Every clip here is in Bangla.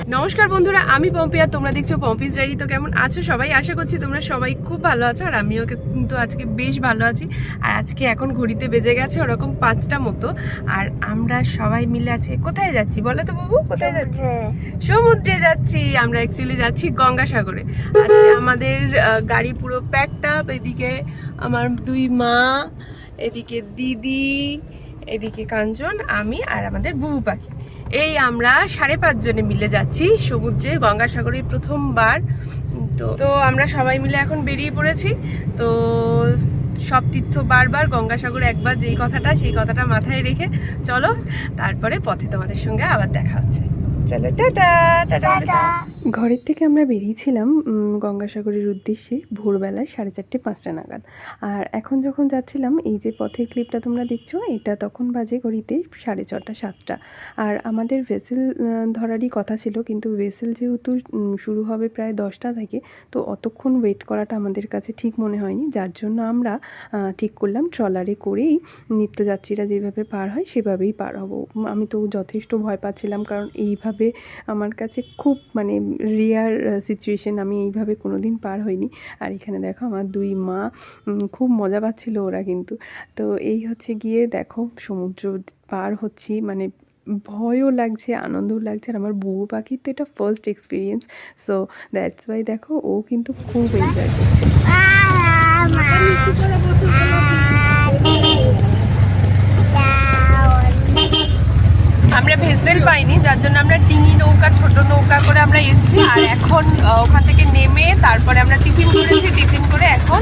নমস্কার বন্ধুরা, আমি পম্পি আর তোমরা দেখছো পম্পিস ডায়েরি। তো কেমন আছো সবাই? আশা করছি তোমরা সবাই খুব ভালো আছো, আর আমিও কিন্তু আজকে বেশ ভালো আছি। আর আজকে এখন ঘড়িতে বেজে গেছে ওরকম 5টা মতো, আর আমরা সবাই মিলে আজকে কোথায় যাচ্ছি বলো তো বাবু? কোথায় যাচ্ছি? সমুদ্রে যাচ্ছি। আমরা অ্যাকচুয়ালি যাচ্ছি গঙ্গাসাগরে। আজকে আমাদের গাড়ি পুরো প্যাকড আপ। এদিকে আমার 2 মা, এদিকে দিদি, এদিকে কাঞ্চন, আমি আর আমাদের বুবু পাখি। এই আমরা 5.5 জনে মিলে যাচ্ছি সমুদ্রে গঙ্গাসাগরে প্রথমবার। তো আমরা সবাই মিলে এখন বেরিয়ে পড়েছি। তো সব তীর্থ বারবার, গঙ্গাসাগর একবার, সেই কথাটা মাথায় রেখে চলো, তারপরে পথে তোমাদের সঙ্গে আবার দেখা হচ্ছে। চলো, টাটা টাটা। ঘরের থেকে আমরা বেরিয়েছিলাম গঙ্গাসাগরের উদ্দেশ্যে ভোরবেলায় 4:30-5টা নাগাদ। আর এখন যখন যাচ্ছিলাম, এই যে পথের ক্লিপটা তোমরা দেখছো, এটা তখন বাজে ঘড়িতে 6:30-7টা। আর আমাদের ভেসেল ধরারই কথা ছিল, কিন্তু ভেসেল যেহেতু শুরু হবে প্রায় 10টা থেকে, তো অতক্ষণ ওয়েট করাটা আমাদের কাছে ঠিক মনে হয়নি। যার জন্য আমরা ঠিক করলাম ট্রলারে করেই নিত্যযাত্রীরা যেভাবে পার হয় সেভাবেই পার হব। আমি তো যথেষ্ট ভয় পাচ্ছিলাম, কারণ এইভাবে আমার কাছে খুব রেয়ার সিচুয়েশন, আমি এইভাবে কোনো দিন পার হইনি। আর এখানে দেখো আমার 2 মা খুব মজা পাচ্ছিল ওরা কিন্তু। তো এই হচ্ছে গিয়ে দেখো সমুদ্র পার হচ্ছি, ভয়ও লাগছে, আনন্দও লাগছে। আর আমার বুবু পাখির তো এটা first experience, so that's why দেখো ও কিন্তু খুব এনজয় করছে। আমরা ভেসেল পাইনি, যার জন্য আমরা ডিঙি নৌকা, ছোট নৌকা করে আমরা এসেছি। আর এখন ওখান থেকে নেমে তারপরে আমরা টিফিন করেছি। টিফিন করে এখন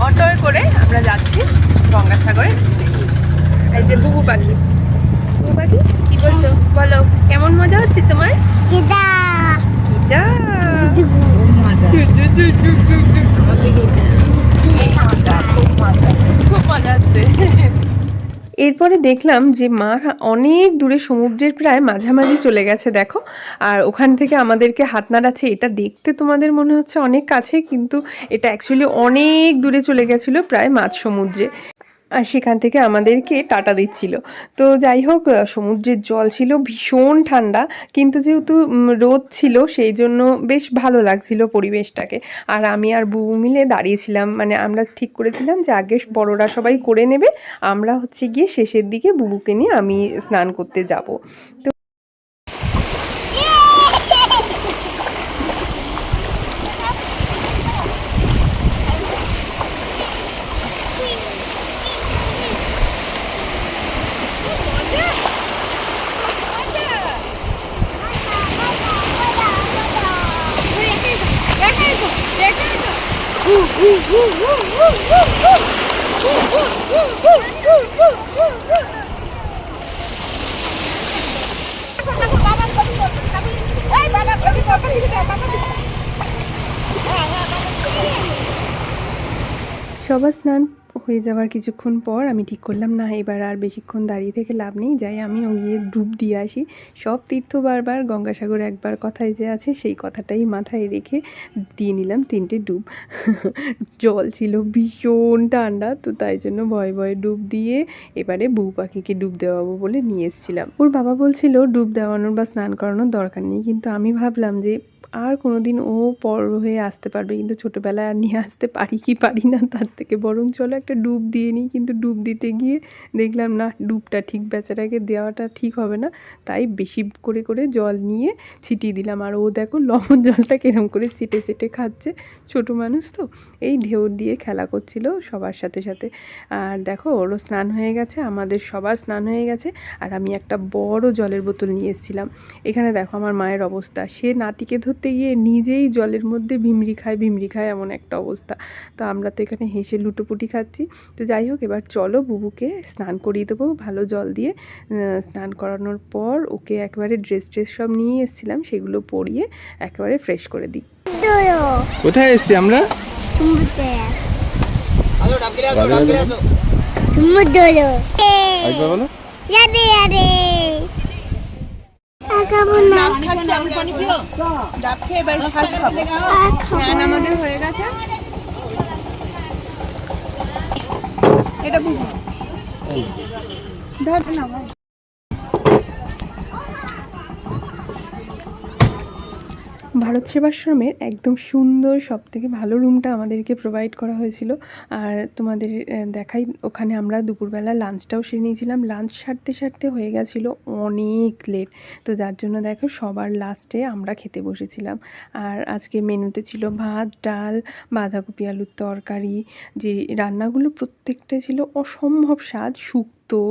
অটোয় করে আমরা যাচ্ছি গঙ্গাসাগরের উদ্দেশ্যে। এই যে বুবু পাখি, বুবু পাখি কি বলছো বলো? কেমন মজা হচ্ছে তোমার? খুব মজা হচ্ছে। এরপরে দেখলাম যে মা অনেক দূরে সমুদ্রের প্রায় মাঝামাঝি চলে গেছে দেখো। আর ওখান থেকে আমাদেরকে হাত নাড়াচ্ছে। এটা দেখতে তোমাদের মনে হচ্ছে অনেক কাছে, কিন্তু এটা অ্যাকচুয়ালি অনেক দূরে চলে গেছিলো, প্রায় মাঝ সমুদ্রে। আর সেখান থেকে আমাদেরকে টাটা দিচ্ছিল। তো যাই হোক, সমুদ্রের জল ছিল ভীষণ ঠান্ডা, কিন্তু যেহেতু রোদ ছিল সেই জন্য বেশ ভালো লাগছিল পরিবেশটাকে। আর আমি আর বুবু মিলে দাঁড়িয়েছিলাম, আমরা ঠিক করেছিলাম যে আগে বড়রা সবাই করে নেবে, আমরা হচ্ছে গিয়ে শেষের দিকে বুবুকে নিয়ে আমি স্নান করতে যাব। তো সবার স্নান হয়ে যাওয়ার কিছুক্ষণ পর আমি ঠিক করলাম, না এবার আর বেশিক্ষণ দাঁড়িয়ে থেকে লাভ নেই, যাই আমিও গিয়ে ডুব দিয়ে আসি। সব তীর্থ বারবার, গঙ্গাসাগর একবার কথায় যে আছে সেই কথাটাই মাথায় রেখে দিয়ে নিলাম 3টে ডুব। জল ছিল ভীষণ ঠান্ডা, তো তাই জন্য ভয়ে ভয়ে ডুব দিয়ে এবারে বুবু পাখিকে ডুব দেওয়াবো বলে নিয়ে এসেছিলাম। ওর বাবা বলছিল ডুব দেওয়ানোর বা স্নান করানোর দরকার নেই, কিন্তু আমি ভাবলাম যে আর কোনো দিন ও বড় হয়ে আসতে পারবে, কিন্তু ছোটোবেলায় আর নিয়ে আসতে পারি কি পারি না, তার থেকে বরং চলো একটা ডুব দিয়ে নিই। কিন্তু ডুব দিতে গিয়ে দেখলাম না, ডুবটা ঠিক বেচারাকে দেওয়াটা ঠিক হবে না, তাই বেশি করে করে জল নিয়ে ছিটিয়ে দিলাম। আর ও দেখো লবণ জলটা কিরম করে চেটে চেটে খাচ্ছে, ছোটো মানুষ তো, এই ঢেউ দিয়ে খেলা করছিল সবার সাথে সাথে। আর দেখো ওরও স্নান হয়ে গেছে, আমাদের সবার স্নান হয়ে গেছে। আর আমি একটা বড় জলের বোতল নিয়ে এসেছিলাম। এখানে দেখো আমার মায়ের অবস্থা, সে নাতিকে ধরতে গিয়ে নিজেই জলের মধ্যে ভিমরি খায়, এমন একটা অবস্থা। তো আমরা তো এখানে হেসে লুটোপুটি খাচ্ছি। তো যাই হোক, এবার চলো বুবুকে স্নান করিয়ে দেবো ভালো জল দিয়ে। স্নান করানোর পর ওকে একেবারে ড্রেস সব নিয়ে এসেছিলাম, সেগুলো পরিয়ে একেবারে ফ্রেশ করে দিই। কোথায় এসছি আমরা? আমাদের হয়ে গেছে। এটা বুঝো ধর না ভারত সেবাশ্রমের একদম সুন্দর সবথেকে ভালো রুমটা আমাদেরকে প্রোভাইড করা হয়েছিল। আর তোমাদের দেখাই, ওখানে আমরা দুপুরবেলা লাঞ্চটাও সেরে নিয়েছিলাম। লাঞ্চ সারতে সারতে হয়ে গেছিলো অনেক লেট, তো যার জন্য দেখো সবার লাস্টে আমরা খেতে বসেছিলাম। আর আজকে মেনুতে ছিল ভাত, ডাল, বাঁধাকপি আলুর তরকারি। যে রান্নাগুলো প্রত্যেকটা ছিল অসম্ভব স্বাদ, শুক্তো,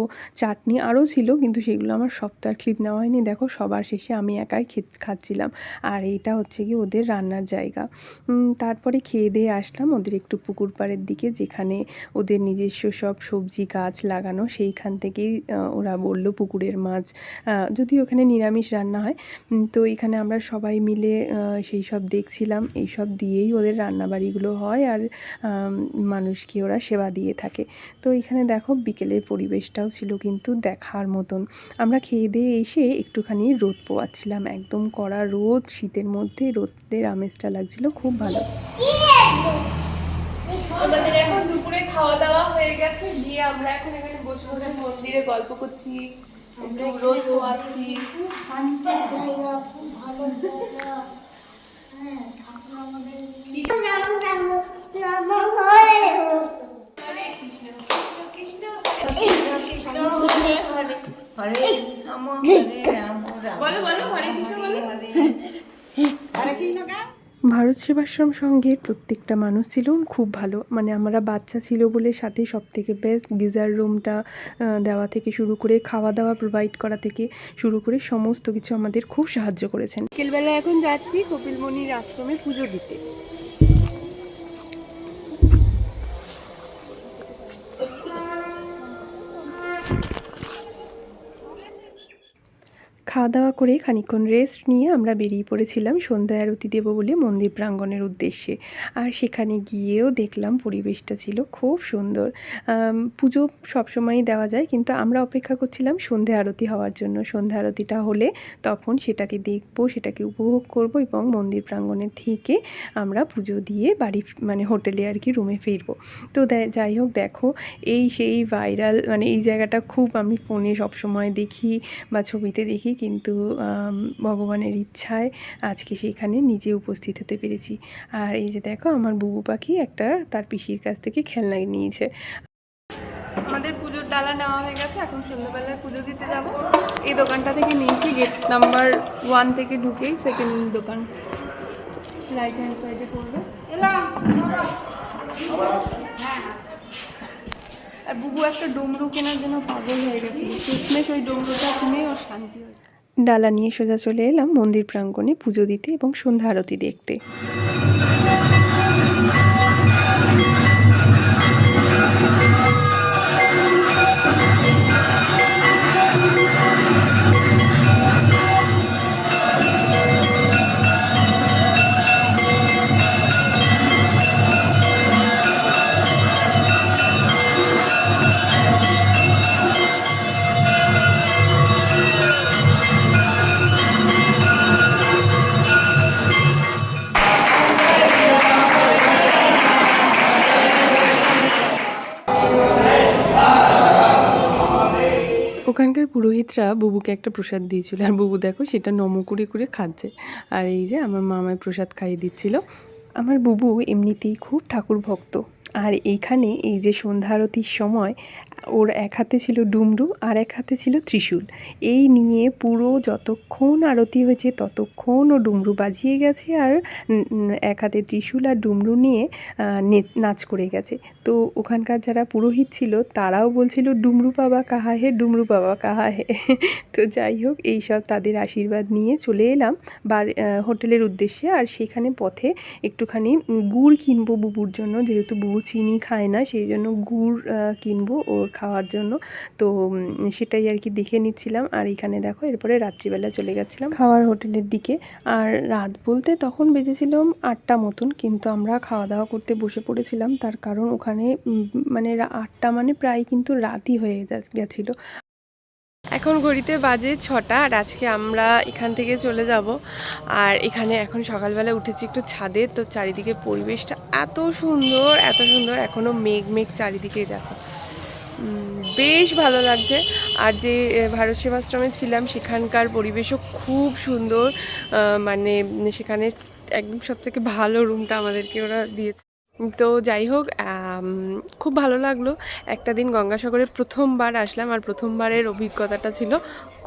চাটনি আরও ছিল, কিন্তু সেগুলো আমার সপ্তাহ ক্লিপ নেওয়া হয়নি। দেখো সবার শেষে আমি একাই খাচ্ছিলাম। আর এইটা হচ্ছে কি ওদের রান্নার জায়গা। তারপরে খেয়ে দিয়ে আসলাম ওদের একটু পুকুর পাড়ের দিকে, যেখানে ওদের নিজস্ব সব সবজি গাছ লাগানো। সেইখান থেকেই ওরা বলল পুকুরের মাছ, যদি ওখানে নিরামিষ রান্না হয়। তো এখানে আমরা সবাই মিলে সেই সব দেখছিলাম। এইসব দিয়েই ওদের রান্নাবাড়িগুলো হয়, আর মানুষকে ওরা সেবা দিয়ে থাকে। তো এখানে দেখো বিকেলের পরিবেশটাও ছিল কিন্তু দেখার মতন। আমরা খেয়ে দিয়ে এসে একটুখানি রোদ পোয়াচ্ছিলাম, একদম কড়া রোদ, শীতের মধ্যে রোদের আমেজটা লাগছিল, খুব ভালো। আমাদের এখন দুপুরে খাওয়া দাওয়া হয়ে গেছে, গিয়ে আমরা এখন এখানে বসে বসে মন্দিরে গল্প করছি, রোদ পোয়াচ্ছি। খুব শান্তির জায়গা, খুব ভালো জায়গা। হ্যাঁ, ঠাকুর আমাদের ভারত সেবাশ্রম সংঘের প্রত্যেকটা মানুষ ছিল খুব ভালো। মানে আমরা বাচ্চা ছিল বলে সাথে সব থেকে বেস্ট গিজার রুমটা দেওয়া থেকে শুরু করে খাওয়া দাওয়া প্রোভাইড করা থেকে শুরু করে সমস্ত কিছু আমাদের খুব সাহায্য করেছেন। বিকেলবেলা এখন যাচ্ছি কপিলমুনির আশ্রমে পুজো দিতে। খাওয়া দাওয়া করে খানিকক্ষণ রেস্ট নিয়ে আমরা বেরিয়ে পড়েছিলাম সন্ধ্যায় আরতি দেব বলে মন্দির প্রাঙ্গণের উদ্দেশ্যে। আর সেখানে গিয়েও দেখলাম পরিবেশটা ছিল খুব সুন্দর। পুজো সবসময়ই দেওয়া যায়, কিন্তু আমরা অপেক্ষা করছিলাম সন্ধ্যা আরতি হওয়ার জন্য। সন্ধ্যা আরতিটা হলে তখন সেটাকে দেখব, সেটাকে উপভোগ করব, এবং মন্দির প্রাঙ্গণে থেকে আমরা পুজো দিয়ে বাড়ি মানে হোটেলে আর কি রুমে ফিরবো। তো যাই হোক, দেখো এই সেই ভাইরাল, মানে এই জায়গাটা খুব আমি ফোনে সবসময় দেখি বা ছবিতে দেখি, কিন্তু ভগবানের ইচ্ছায় আজকে সেখানে নিজে উপস্থিত হতে পেরেছি। আর এই যে দেখো আমার বুবু পাখি একটা তার পিসির কাছ থেকে খেলনা নিয়েছে। আমাদের পুজোর ডালা নেওয়া হয়ে গেছে, এখন সন্ধ্যাবেলায় পুজো দিতে যাব। এই দোকানটা থেকে নিয়েছি, গেট নাম্বার 1 থেকে ঢুকেই সেকেন্ড দোকান, রাইট হ্যান্ড সাইডে পড়বে। আর বুবু একটা ডমরু কেনার জন্য পাগল হয়ে গেছে, শেষমেশ ওই ডমরুটা কিনে ওর শান্তি হয়। ডালা নিয়ে সোজা চলে এলাম মন্দির প্রাঙ্গণে পুজো দিতে এবং সন্ধ্যা আরতি দেখতে। ওখানকার পুরোহিতরা বুবুকে একটা প্রসাদ দিয়েছিল, আর বুবু দেখো সেটা নম করে করে খাচ্ছে। আর এই যে আমার মামায় প্রসাদ খাইয়ে দিচ্ছিল। আমার বুবু এমনিতেই খুব ঠাকুর ভক্ত, আর এইখানে এই যে সন্ধ্যা আরতির সময় ওর এক হাতে ছিল ডুমরু আর এক হাতে ছিল ত্রিশূল। এই নিয়ে পুরো যতক্ষণ আরতি হয়েছে ততক্ষণ ও ডুমরু বাজিয়ে গেছে, আর এক হাতে ত্রিশূল আর ডুমরু নিয়ে নাচ করে গেছে। তো ওখানকার যারা পুরোহিত ছিল তারাও বলছিল ডুমরু বাবা কাহা হে, ডুমরু বাবা কাহা হে। তো যাই হোক, এইসব তাদের আশীর্বাদ নিয়ে চলে এলাম হোটেলের উদ্দেশ্যে। আর সেখানে পথে একটুখানি গুড় কিনবো বুবুর জন্য, যেহেতু বুবু চিনি খায় না, সেই জন্য গুড় কিনবো ওর খাওয়ার জন্য। তো সেটাই আর কি দেখে নিচ্ছিলাম। আর এখানে দেখো এরপরে রাত্রিবেলা চলে গেছিলাম খাওয়ার হোটেলের দিকে। আর রাত বলতে তখন বেজেছিলাম 8টা মতন, কিন্তু আমরা খাওয়া দাওয়া করতে বসে পড়েছিলাম, তার কারণ ওখানে মানে 8টা মানে প্রায় কিন্তু রাতই হয়ে গেছিলো। এখন ঘড়িতে বাজে 6টা, আর আজকে আমরা এখান থেকে চলে যাব। আর এখানে এখন সকালবেলা উঠেছি একটু ছাদে, তো চারিদিকে পরিবেশটা এত সুন্দর এত সুন্দর, এখনও মেঘ মেঘ চারিদিকে দেখো, বেশ ভালো লাগছে। আর যে ভারত সেবাশ্রমে ছিলাম সেখানকার পরিবেশও খুব সুন্দর, মানে সেখানে একদম সবথেকে ভালো রুমটা আমাদেরকে ওরা দিয়েছে। তো যাই হোক, খুব ভালো লাগলো। একটা দিন গঙ্গাসাগরে প্রথমবার আসলাম, আর প্রথমবারের অভিজ্ঞতাটা ছিল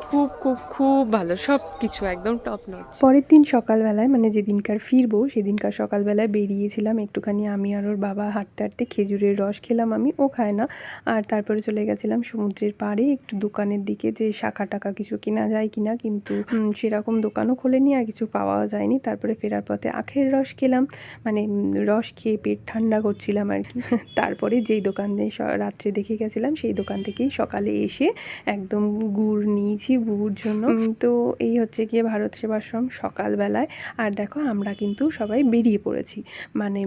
খুব খুব খুব ভালো, সব কিছু একদম টপ নচ। পরের দিন সকালবেলায়, মানে যেদিনকার ফিরবো সেদিনকার সকালবেলায় বেরিয়েছিলাম একটুখানি, আমি আর ওর বাবা হাঁটতে হাঁটতে। খেজুরের রস খেলাম আমি, ও খায় না। আর তারপরে চলে গেছিলাম সমুদ্রের পাড়ে একটু দোকানের দিকে, যে শাখা টাকা কিছু কেনা যায় কিনা, কিন্তু সেরকম দোকানও খোলেনি আর কিছু পাওয়াও যায়নি। তারপরে ফেরার পথে আখের রস খেলাম, মানে রস খেয়ে পেট ঠান্ডা করছিলাম আর কি। তারপরে যেই দোকানে রাত্রে দেখে গেছিলাম সেই দোকান থেকেই সকালে এসে একদম গুড় নিয়েছি বুবুর জন্য। তো এই হচ্ছে গিয়ে ভারত সেবাশ্রম সকালবেলায়। আর দেখো আমরা কিন্তু সবাই বেরিয়ে পড়েছি, মানে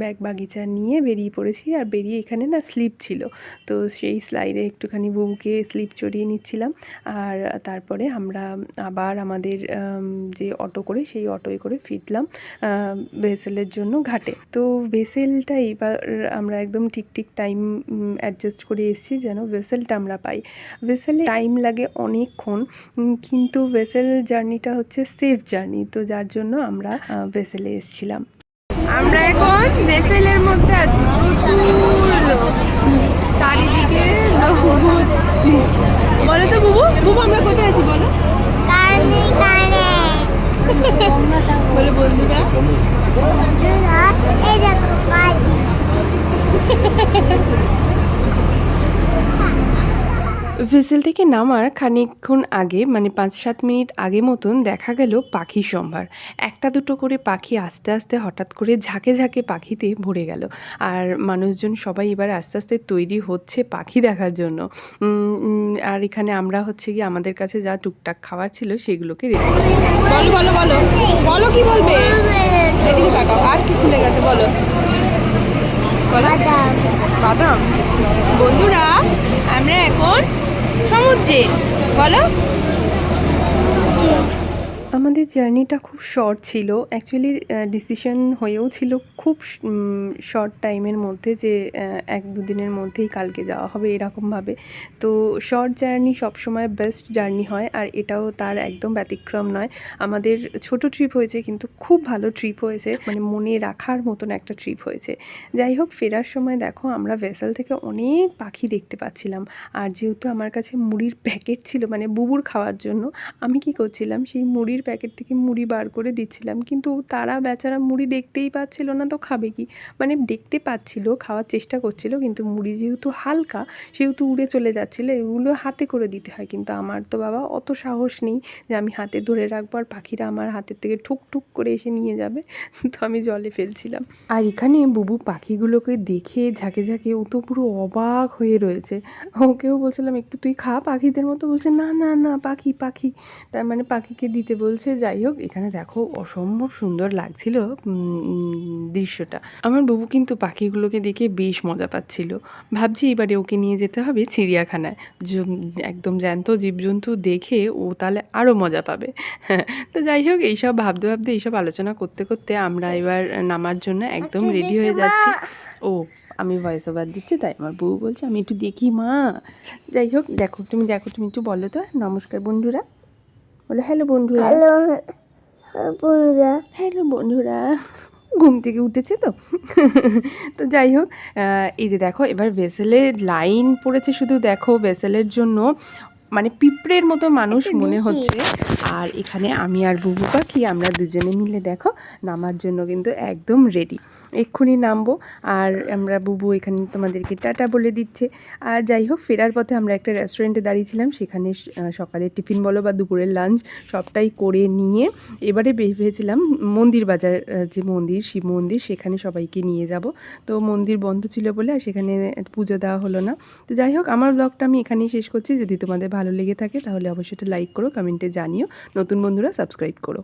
ব্যাগ বাগিচা নিয়ে বেরিয়ে পড়েছি। আর বেরিয়ে এখানে না স্লিপ ছিল, তো সেই স্লাইডে একটুখানি বুবুকে স্লিপ চড়িয়ে নিচ্ছিলাম। আর তারপরে আমরা আবার আমাদের যে অটো করে, সেই অটোয় করে ফিরলাম ভেসেলের জন্য ঘাটে। তো ভেসেলটা এবার আমরা একদম ঠিক টাইম অ্যাডজাস্ট করে এসেছি যেন ভেসেলটা আমরা পাই। ভেসেলে টাইম লাগে অনেকক্ষণ, কিন্তু ভেসেল জার্নিটা হচ্ছে সেফ জার্নি, তো যার জন্য আমরা ভেসেলে এসেছিলাম। আমরা এখন ভেসেলের মধ্যে আছি, প্রচুর লোক চারিদিকে। বলো তো বুবু, বুবু আমরা কোথায় আছি বলো? বলে বন্ধুরা, এই দেখো ভেসেল থেকে নামার খানিকক্ষণ আগে, মানে 5-7 মিনিট আগে মতন দেখা গেল পাখির সম্ভার। একটা দুটো করে পাখি আস্তে আস্তে হঠাৎ করে ঝাঁকে ঝাঁকে পাখিতে ভরে গেল। আর মানুষজন সবাই এবার আস্তে আস্তে তৈরি হচ্ছে পাখি দেখার জন্য। আর এখানে আমরা হচ্ছে কি আমাদের কাছে যা টুকটাক খাবার ছিল সেগুলোকে রেডি করছি। বলো বলো বলো বলো, কি বলবে? এদিকে তাকাও, আর কি খুলে গেছে বলো? বাদাম। বন্ধুরা আমরা এখন সমুদ্রে, বলো। আমাদের জার্নিটা খুব শর্ট ছিল অ্যাকচুয়ালি, ডিসিশন হয়েও ছিল খুব শর্ট টাইমের মধ্যে, যে 1-2 দিনের মধ্যেই কালকে যাওয়া হবে এরকমভাবে। তো শর্ট জার্নি সবসময় বেস্ট জার্নি হয়, আর এটাও তার একদম ব্যতিক্রম নয়। আমাদের ছোট ট্রিপ হয়েছে কিন্তু খুব ভালো ট্রিপ হয়েছে, মানে মনে রাখার মতন একটা ট্রিপ হয়েছে। যাই হোক, ফেরার সময় দেখো আমরা ভেসেল থেকে অনেক পাখি দেখতে পাচ্ছিলাম। আর যেহেতু আমার কাছে মুড়ির প্যাকেট ছিল, মানে বুবুর খাওয়ার জন্য, আমি কি করছিলাম, সেই মুড়ির প্যাকেট থেকে মুড়ি বার করে দিচ্ছিলাম, কিন্তু তারা বেচারা মুড়ি দেখতেই পাচ্ছিল না, তো খাবে কি? মানে দেখতে পাচ্ছিল, খাওয়ার চেষ্টা করছিল, কিন্তু মুড়ি যেহেতু হালকা সেহেতু উড়ে চলে যাচ্ছিলো, এগুলো হাতে করে দিতে হয়। কিন্তু আমার তো বাবা অত সাহস নেই যে আমি হাতে ধরে রাখবো আর পাখিরা আমার হাতের থেকে ঠুক ঠুক করে এসে নিয়ে যাবে, তো আমি জলে ফেলছিলাম। আর এখানে বুবু পাখিগুলোকে দেখে ঝাঁকে ঝাঁকে ও তো পুরো অবাক হয়ে রয়েছে। ওকেও বলছিলাম একটু তুই খা পাখিদের মতো, বলছে না না না পাখি পাখি, তার মানে পাখিকে দিতে বলছে। যাই হোক, এখানে দেখো অসম্ভব সুন্দর লাগছিল দৃশ্যটা। আমার বুবু কিন্তু পাখিগুলোকে দেখে বেশ মজা পাচ্ছিল। ভাবছি এবারে ওকে নিয়ে যেতে হবে চিড়িয়াখানায়, একদম জ্যান্ত জীবজন্তু দেখে ও তাহলে আরও মজা পাবে। তো যাই হোক, এইসব ভাবতে ভাবতে এইসব আলোচনা করতে করতে আমরা এবার নামার জন্য একদম রেডি হয়ে যাচ্ছি। ও আমি ভয়েস ওভার দিচ্ছি, তাই আমার বউ বলছে আমি একটু দেখি মা। যাই হোক, দেখো তুমি একটু বলো তো নমস্কার বন্ধুরা, বলো হ্যালো বন্ধুরা। হ্যালো বন্ধুরা, হ্যালো বন্ধুরা। ঘুম থেকে উঠেছে তো। তো যাই হোক, এই যে দেখো এবার ভেসেলে লাইন পড়েছে, শুধু দেখো ভেসেলের জন্য মানে পিঁপড়ের মতো মানুষ মনে হচ্ছে। আর এখানে আমি আর বুবু পাখি আমরা দুজনে মিলে দেখো নামার জন্য কিন্তু একদম রেডি, এক্ষুনি নামবো। আর আমরা বুবু এখানে তোমাদেরকে টাটা বলে দিচ্ছে। আর যাই হোক, ফেরার পথে আমরা একটা রেস্টুরেন্টে দাঁড়িয়েছিলাম, সেখানে সকালের টিফিন বলো বা দুপুরের লাঞ্চ সবটাই করে নিয়ে এবারে ভেবেছিলাম মন্দির বাজার, যে মন্দির শিব মন্দির, সেখানে সবাইকে নিয়ে যাব। তো মন্দির বন্ধ ছিল বলে আর সেখানে পুজো দেওয়া হলো না। তো যাই হোক, আমার ব্লগটা আমি এখানেই শেষ করছি। যদি তোমাদের ভালো লেগে থাকে তাহলে অবশ্যই একটা লাইক করো, কমেন্টে জানিও, নতুন বন্ধুরা সাবস্ক্রাইব করো।